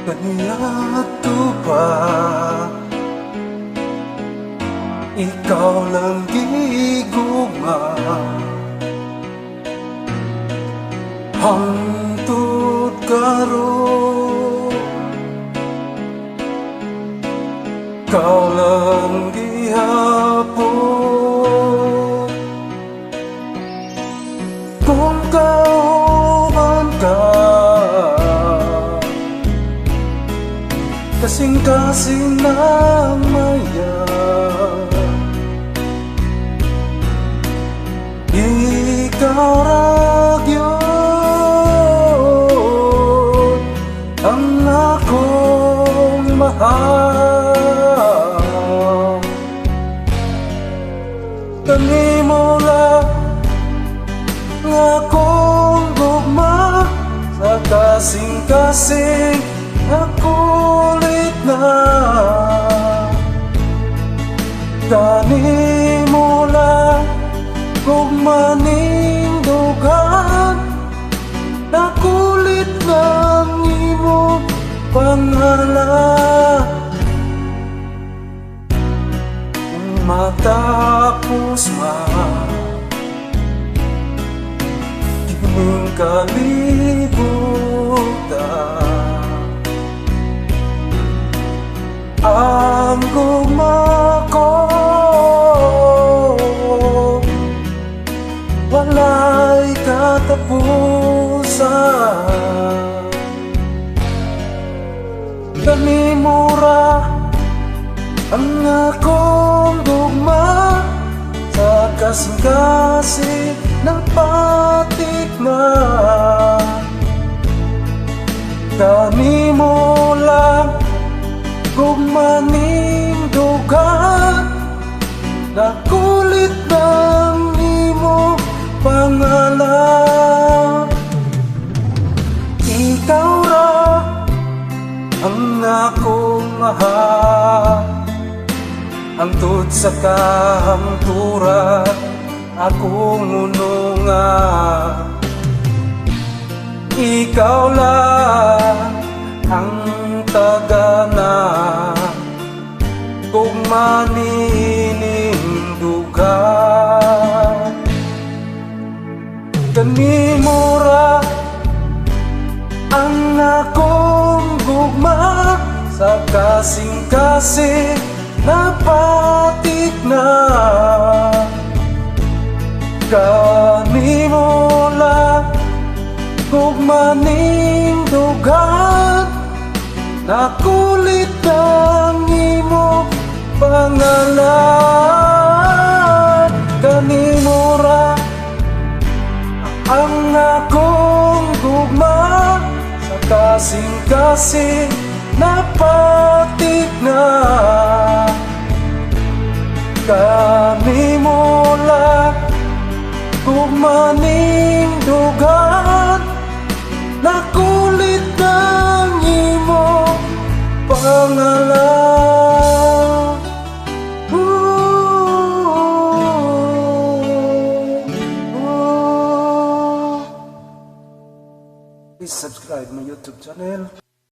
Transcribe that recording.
Kaniadto pa ikaw lang gigugma, hangtod karon ikaw lang gihapon. Kung kauban ka, kasing-kasing ng maya, ikaw ra gyud ang akong mahal. Kanimo lang nga akong gugma, sa kasing-kasing nakulit na. Kanimo lang gugma ning dugan, nakulit ng imong pangalan. Kung matapos kining kalibutan, ang gugma ko walay katapusan. Kanimo ra ang akong gugma, sa kasing-kasing ng patik na. Kanimo lang gugma ning dugan, nakulit ng imong pangalan. Ikaw ra ang akong mahal, hangtod sa kahangturan akong ununga. Ikaw lang ang tagana, gugma nining dugan. Kanimo ra ang akong gugma, sa kasing-kasing na patik na. Kanimo lang gugma ning dugan, nakulit ang imong pangalan. Kanimo ra ang akong gugma, sa kasing-kasing na patik na. Kanimo lang gugma ning dugan, nakulit ng imong pangalan.